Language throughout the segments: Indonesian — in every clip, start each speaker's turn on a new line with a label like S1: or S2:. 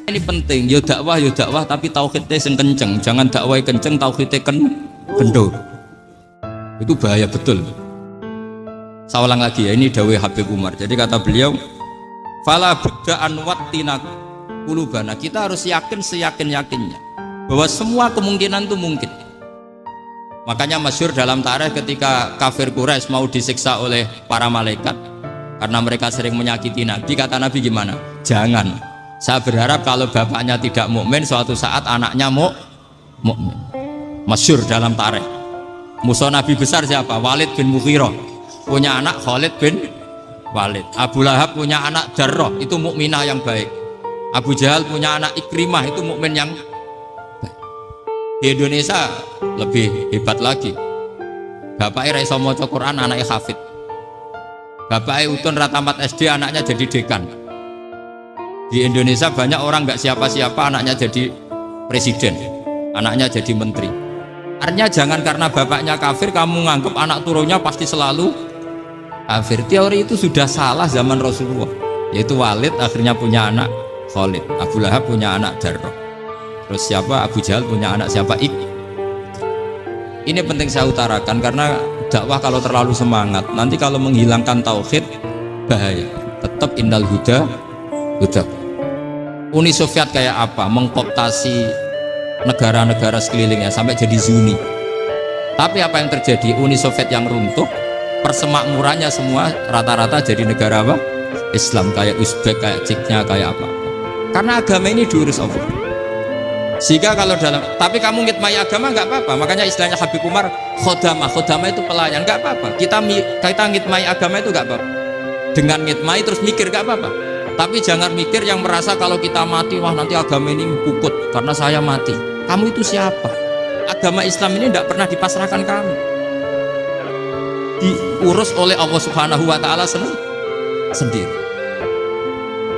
S1: Ini penting, ya dakwah tapi tauhidnya sing kenceng. Jangan dakwah kenceng tauhidnya kendor. Itu bahaya betul. Saya ulang lagi ya, ini dawuh Habib Umar. Jadi kata beliau, fala budda an wattina qulubana. Kita harus yakin seyakin-yakinnya bahwa semua kemungkinan itu mungkin. Makanya masyhur dalam tarikh ketika kafir Quraisy mau disiksa oleh para malaikat karena mereka sering menyakiti Nabi, kata Nabi gimana? Jangan. Saya berharap kalau bapaknya tidak mukmin, suatu saat anaknya mukmin. Masyhur dalam tarikh. Musuh Nabi besar siapa? Walid bin Mughirah. Punya anak Khalid bin Walid. Abu Lahab punya anak Darrah, itu mukminah yang baik. Abu Jahal punya anak Ikrimah, itu mukmin yang baik. Di Indonesia lebih hebat lagi. Bapaknya ra iso maca Quran, anaknya hafid. Bapaknya utun ra tamat SD, anaknya jadi dekan. Di Indonesia banyak orang nggak siapa-siapa, anaknya jadi presiden, anaknya jadi menteri. Artinya jangan karena bapaknya kafir kamu nganggep anak turunnya pasti selalu kafir. Teori itu sudah salah zaman Rasulullah. Yaitu Walid akhirnya punya anak Khalid, Abu Lahab punya anak Darrah, terus siapa? Abu Jahal punya anak siapa? Ini penting saya utarakan karena dakwah kalau terlalu semangat, nanti kalau menghilangkan tauhid bahaya. Tetap innal huda. Uni Soviet kayak apa? Mengkooptasi negara-negara sekelilingnya sampai jadi Zuni. Tapi apa yang terjadi? Uni Soviet yang runtuh, persemakmurannya semua rata-rata jadi negara apa? Islam, kayak Uzbek, kayak Ceknya, kayak apa? Karena agama ini diurus Allah. Sehingga kalau dalam, tapi kamu ngitmai agama nggak apa-apa. Makanya istilahnya Habib Umar, khodamah itu pelayan, nggak apa-apa. Kita ngitmai agama itu nggak apa-apa. Dengan ngitmai terus mikir nggak apa-apa. Tapi jangan mikir yang merasa kalau kita mati, wah nanti agama ini puput karena saya mati. Kamu itu siapa? Agama Islam ini tidak pernah dipasrahkan kamu. Diurus oleh Allah Subhanahu wa Ta'ala sendiri.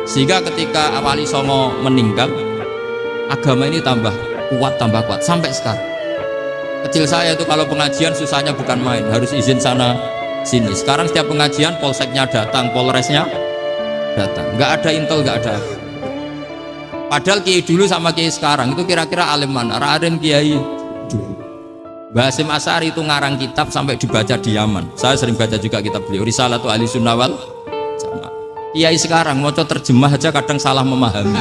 S1: Sehingga ketika Wali Songo meninggal, agama ini tambah kuat sampai sekarang. Kecil saya itu kalau pengajian susahnya bukan main, harus izin sana sini. Sekarang setiap pengajian polseknya datang, polresnya datang, nggak ada intel, nggak ada. Padahal kiai dulu sama kiai sekarang itu kira-kira alim mana? Raden kiai dulu. Mbah Hasyim Asy'ari itu ngarang kitab sampai dibaca di Yaman. Saya sering baca juga kitab beliau, Risalatu Ahli Sunnah wal Jamaah. Kiai sekarang mau terjemah aja kadang salah memahami.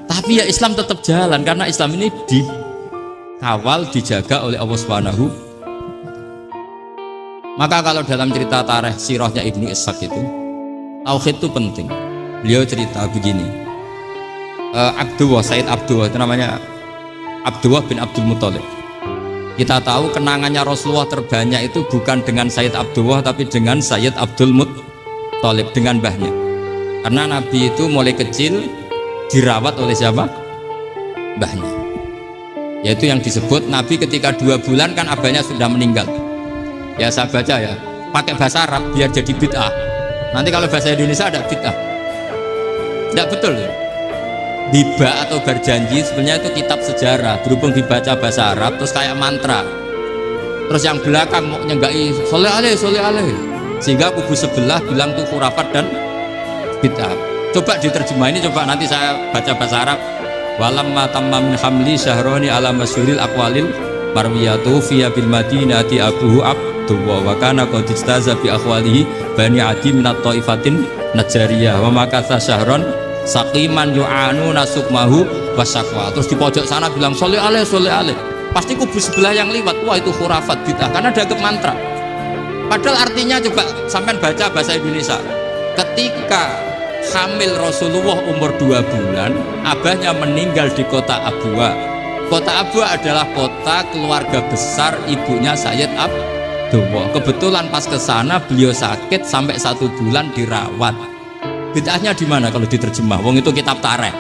S1: Tapi ya Islam tetap jalan karena Islam ini dikawal, dijaga oleh Allah Subhanahu. Maka kalau dalam cerita tarikh sirahnya Ibnu Ishaq itu, tauhid itu penting. Beliau cerita begini, Sayyid Abdullah itu namanya Abdullah bin Abdul Muthalib. Kita tahu kenangannya Rasulullah terbanyak itu bukan dengan Sayyid Abdullah tapi dengan Sayyid Abdul Muthalib, dengan mbahnya. Karena Nabi itu mulai kecil dirawat oleh siapa? Mbahnya. Yaitu yang disebut Nabi ketika 2 bulan kan abahnya sudah meninggal. Ya saya baca ya, pakai bahasa Arab biar jadi bid'ah. Nanti kalau bahasa Indonesia ada bid'ah. Tidak betul ya? Hiba atau berjanji sebenarnya itu kitab sejarah, berhubung dibaca bahasa Arab terus kayak mantra. Terus yang belakang mau nyenggai soleh aleh, sehingga kubu sebelah bilang itu khurafat dan bid'ah. Coba diterjemah ini, coba nanti saya baca bahasa Arab. Walamma tamma min hamli syahroni ala masyhuril aqwalil marwiyatu fiya bil madinati abuhu Abdullah wa kana qad istaza bi akhwalihi bani adi minat taifatin najariyah wa makatha syahron saqiman yu'anu nasukmahu wasakwa. Terus di pojok sana bilang soleh aleh, pasti kubu sebelah yang liwat, wah itu khurafat bid'ah karena dianggap mantra. Padahal artinya coba sampean baca bahasa Indonesia. Ketika hamil Rasulullah umur 2 bulan, abahnya meninggal di kota Abwa. Kota Abwa adalah kota keluarga besar ibunya Sayyid Abdullah. Kebetulan pas ke sana beliau sakit sampai 1 bulan dirawat. Bid'ahnya di mana kalau diterjemah? Wong itu kitab tarikh.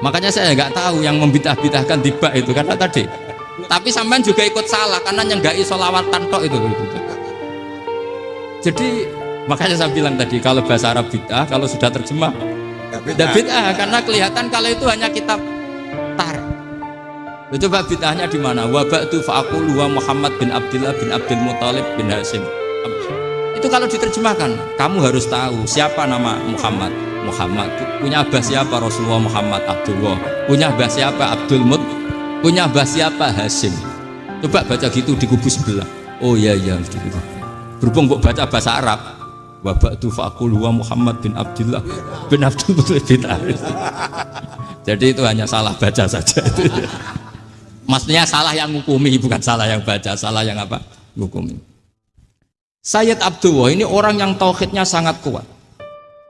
S1: Makanya saya nggak tahu yang membid'ah-bid'ahkan tiba itu karena tadi. Tapi sampean juga ikut salah karena nyenggai sholawatan tok itu. Jadi makanya saya bilang tadi kalau bahasa Arab bid'ah, kalau sudah terjemah tidak bid'ah karena kelihatan kalau itu hanya kitab tarikh. Coba bid'ahnya di mana? Wa ba'du fa'aqulu wa Muhammad bin Abdullah bin Abdul Muthalib bin Hasyim. Itu kalau diterjemahkan, kamu harus tahu siapa nama Muhammad. Muhammad punya abah siapa? Rasulullah Muhammad Abdullah. Punya abah siapa? Abdul Mut. Punya abah siapa? Hashim. Coba baca gitu di kubu sebelah. Oh iya gitu. Berhubung baca bahasa Arab, wa ba'du faqul huwa Muhammad bin Abdullah bin Abdul Muttalib bin Harits. Jadi itu hanya salah baca saja. Maksudnya salah yang ngukumi, bukan salah yang baca, salah yang apa? Ngukumi. Sayyid Abdullah ini orang yang tauhidnya sangat kuat.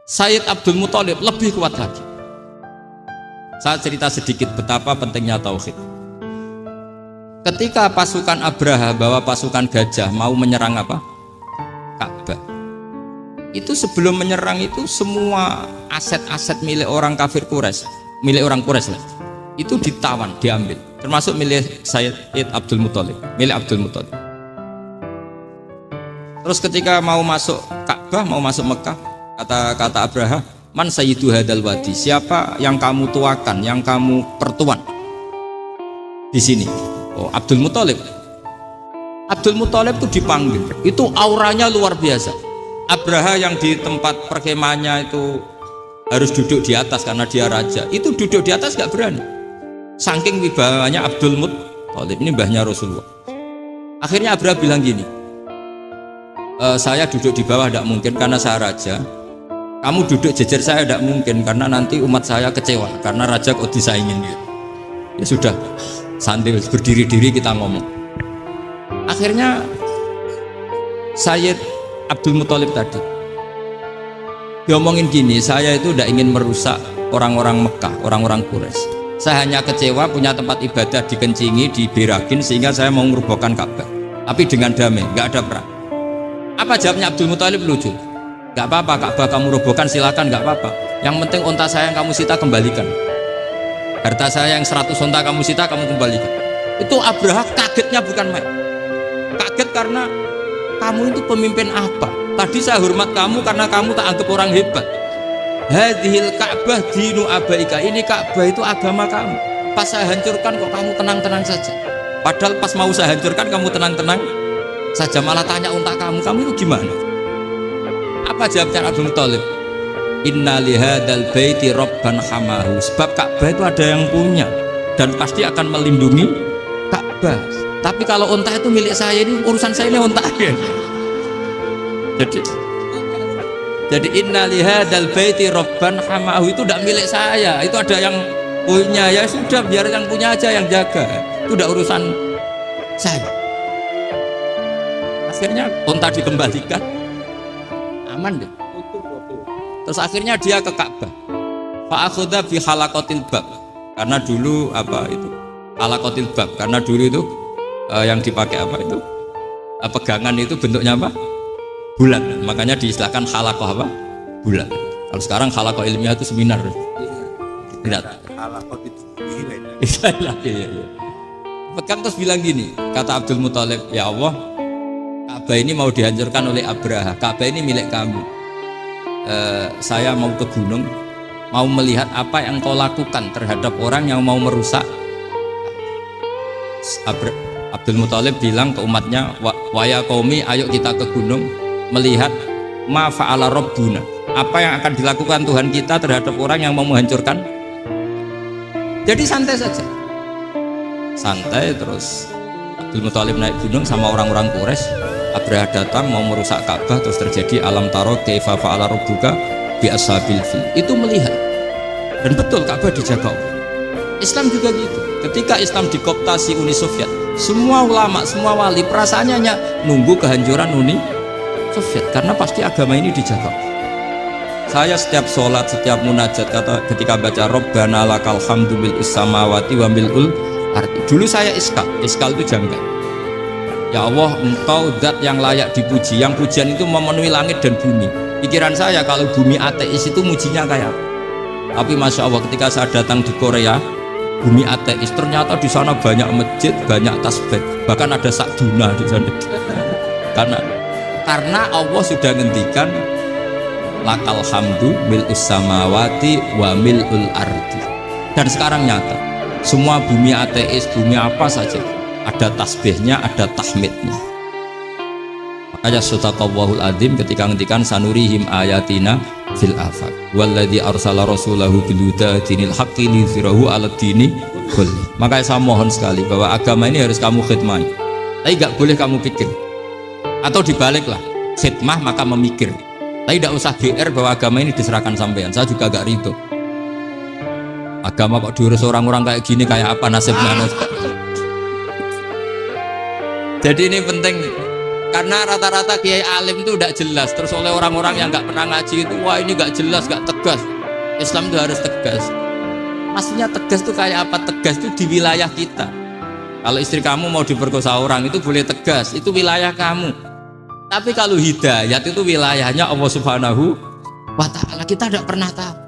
S1: Sayyid Abdul Muttalib lebih kuat lagi. Saya cerita sedikit betapa pentingnya tauhid. Ketika pasukan Abraha bawa pasukan gajah mau menyerang apa? Ka'bah. Itu sebelum menyerang itu semua aset-aset milik orang kafir Quraisy, milik orang Quraisy lah, itu ditawan, diambil, termasuk milik Sayyid Abdul Muttalib, milik Abdul Muttalib. Terus ketika mau masuk Ka'bah, mau masuk Mekah, kata Abraha, man sayyidu hadal wadi, siapa yang kamu tuakan, yang kamu pertuan di sini? Oh, Abdul Muttalib. Abdul Muttalib itu dipanggil, itu auranya luar biasa. Abraha yang di tempat perkemahannya itu harus duduk di atas karena dia raja, itu duduk di atas gak berani, saking wibawanya Abdul Muttalib. Ini mbahnya Rasulullah. Akhirnya Abraha bilang gini, saya duduk di bawah tidak mungkin karena saya raja, kamu duduk jejer saya tidak mungkin karena nanti umat saya kecewa karena raja kok disaingin gitu. Ya sudah, sambil berdiri-diri kita ngomong. Akhirnya Sayyid Abdul Muttalib tadi diomongin gini, saya itu tidak ingin merusak orang-orang Mekah, orang-orang Quraisy. Saya hanya kecewa punya tempat ibadah dikencingi, diberakin, sehingga saya mau merubuhkan Ka'bah, tapi dengan damai, nggak ada perang. Apa jawabnya Abdul Muttalib? Lucu. Gak apa-apa, Ka'bah kamu robohkan silakan, gak apa-apa. Yang penting unta saya yang kamu sita kembalikan. Harta saya yang 100 unta kamu sita kamu kembalikan. Itu Abraha kagetnya bukan main. Kaget karena kamu itu pemimpin apa? Tadi saya hormat kamu karena kamu tak anggap orang hebat. Hadhil Ka'bah dinu abaika, ini Ka'bah itu agama kamu. Pas saya hancurkan kok kamu tenang-tenang saja. Padahal pas mau saya hancurkan kamu tenang-tenang saja, malah tanya unta kamu itu gimana? Apa jawabnya Abdul Muttalib? Inna lihadal baiti rabban hamahu, sebab Ka'bah itu ada yang punya dan pasti akan melindungi Ka'bah. Tapi kalau unta itu milik saya, ini urusan saya, ini unta ya. Jadi inna lihadal baiti rabban hamahu itu tidak milik saya, itu ada yang punya. Ya sudah, biar yang punya aja yang jaga, itu udah urusan saya. Akhirnya unta dikembalikan, aman deh. Terus akhirnya dia ke Ka'bah. Fa'akhudha fi halaqatil bab, karena dulu apa itu halaqatil bab, karena dulu itu yang dipakai apa itu pegangan itu bentuknya apa? Bulat, makanya diistilahkan halaqah apa? Bulat. Kalau sekarang halaqah ilmiah itu seminar. Tidak. Halaqah itu iya. Pegang terus bilang gini, kata Abdul Muttalib, ya Allah, Ka'bah ini mau dihancurkan oleh Abraha. Ka'bah ini milik kamu. Saya mau ke gunung, mau melihat apa yang kau lakukan terhadap orang yang mau merusak. Abdul Muttalib bilang ke umatnya, waya qaumi, ayo kita ke gunung melihat ma fa'ala rabbuna, apa yang akan dilakukan Tuhan kita terhadap orang yang mau menghancurkan. Jadi santai saja, santai. Terus Abdul Muttalib naik gunung sama orang-orang Quraisy. Abraha datang mau merusak Ka'bah, terus terjadi alam taro kaifa fa'ala rabbuka bi ashabil fil. Itu melihat, dan betul Ka'bah dijaga Allah. Islam juga gitu. Ketika Islam dikooptasi Uni Soviet, semua ulama, semua wali perasaannya hanya nunggu kehancuran Uni Soviet, karena pasti agama ini dijaga. Saya setiap sholat, setiap munajat, ketika baca Rabbana lakal hamdu bil samawati wa mil'ul ardi. Dulu saya iskal itu janggal. Ya Allah, engkau zat yang layak dipuji, yang pujian itu memenuhi langit dan bumi. Pikiran saya kalau bumi ateis itu mujinya kayak apa? Tapi Masya Allah, ketika saya datang di Korea, bumi ateis, ternyata di sana banyak masjid, banyak tasbih, bahkan ada sakduna di sana. Karena Allah sudah ngendikan lakal hamdu mil'us samawati wa mil'ul ardi. Dan sekarang nyata, semua bumi ateis, bumi apa saja, ada tasbihnya, ada tahmidnya. Makanya sadaqallahul adzim ketika ngendikan sanurihim ayatina fil afaq walladzi arsala rasulahu bil huda dinil haqqi liyuzhirahu 'alad dini kulli. Makanya saya mohon sekali bahwa agama ini harus kamu khidmah, tapi gak boleh kamu pikir, atau dibaliklah, khidmah maka memikir, tapi tidak usah GR bahwa agama ini diserahkan sampean. Saya juga gak ridho agama kok diurus orang-orang kayak gini, kayak apa nasibnya. Jadi ini penting, karena rata-rata kiai alim itu tidak jelas, terus oleh orang-orang yang nggak pernah ngaji itu, wah ini nggak jelas, nggak tegas. Islam itu harus tegas. Maksudnya tegas itu kayak apa? Tegas itu di wilayah kita. Kalau istri kamu mau diperkosa orang itu boleh tegas, itu wilayah kamu. Tapi kalau hidayat itu wilayahnya Allah Subhanahu wa Ta'ala, kita tidak pernah tahu.